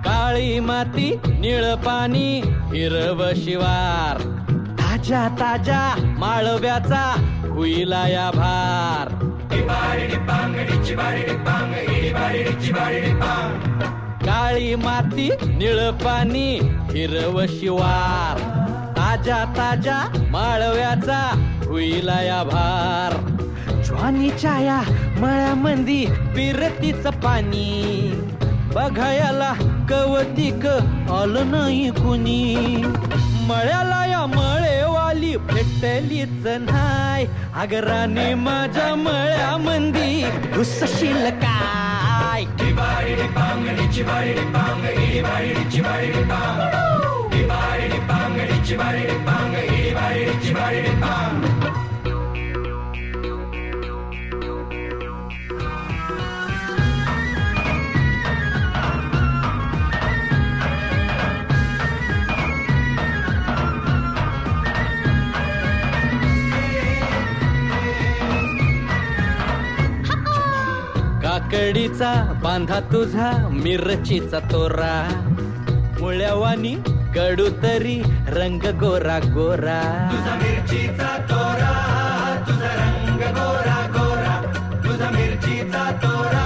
काळी माती निळ पाणी हिरव शिवार ताजा ताजा माळव्याचा हुईला या भार काळी माती निळ पाणी हिरव शिवार ताजा ताजा माळव्याचा हुईला या भार ज्वानीच्या या मळ्यामंदी पिरतीचं पाणी बघायला कवतिक आलं नाही कुणी मळ्याला या मळेवाली भेटलीच नाय अगराने माझ्या मळ्यामंदी घुसशील काय काकडीचा बांधा तुझा मिरचीचा तोरा मुळ्यावानी कडू तरी रंग गोरा गोरा तुझा मिरचीचा तोरा तुझा रंग गोरा गोरा तुझा मिरचीचा तोरा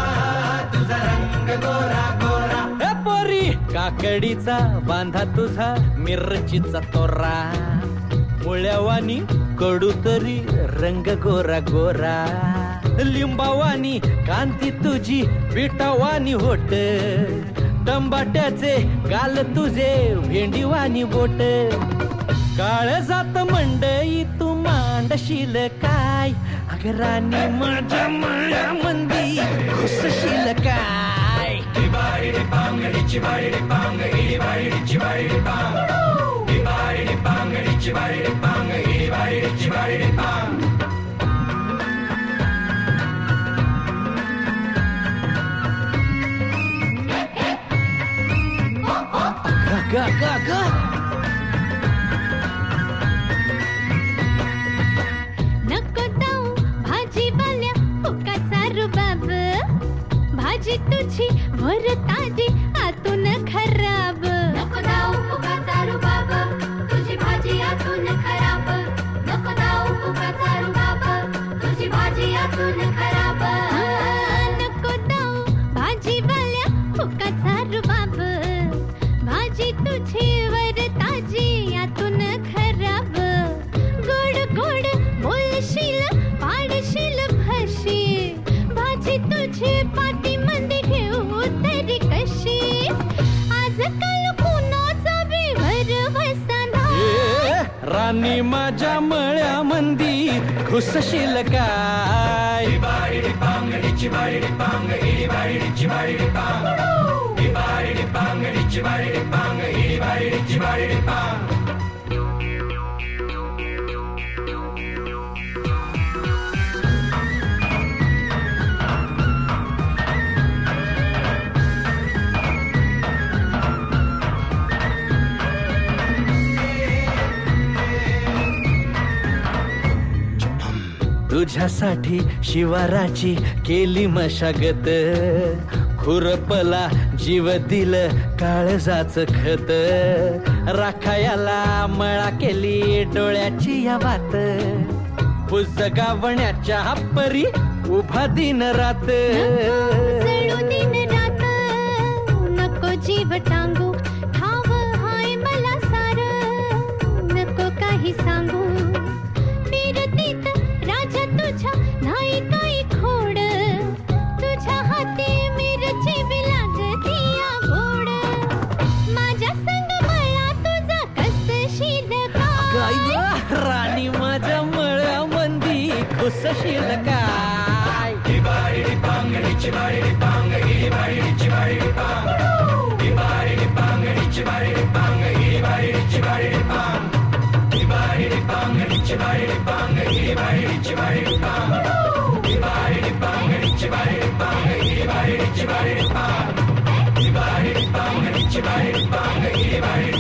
तुझा रंग गोरा गोरा हे पोरी काकडीचा बांधा तुझा मिरचीचा तोरा मुळ्यावानी कडू तरी रंग गोरा गोरा लिंबावानी कांती तुझी बिटावानी होट टंबाट्याचे गाल तुझे भेंडीवानी बोट काळ जात मंडई तू मांडशील काय अगरानी माझ्या मळ्यामंदी घुसशील काय गा गा गा नको जाऊ भाजीवाल्या फुकाचा रुबाब भाजी तुझी वर ताजी आतून खराब नको जाऊ फुकाचा रुबाब तुझी भाजी आतून खराब नको जाऊ फुकाचा रुबाब तुझी भाजी आतून खराब नको जाऊ भाजीवाल्या फुकाचा रुबाब भाजी तुझी वर ताजी आतून खराब गोड गोड बोलशील पाडशील भाशी भाजी तुझी पाटी मध्ये घेऊ तरी कशी आजकाल कुणाचा विवर वसाना राणी माझ्या मळ्यामंदी घुसशील काय तुझ्यासाठी शिवाराची केली मशागत खुरपला जीव दिल काळजाच खत राखायाला मळा केली डोळ्याची या वात पुजगावण्याच्या परी उभा दिन रात जळू दिन रात नको जीव टांगू ठाव हाय मला सार नको काही सांगू फिरतीत राजा तुझ्या नाही काही खोड तुझ्या हाती मिरची बी लागती या गोड माझ्या संग मला तुझा कसशील काय राणी माझ्या मळ्यामंदी घुसशील काय Bye.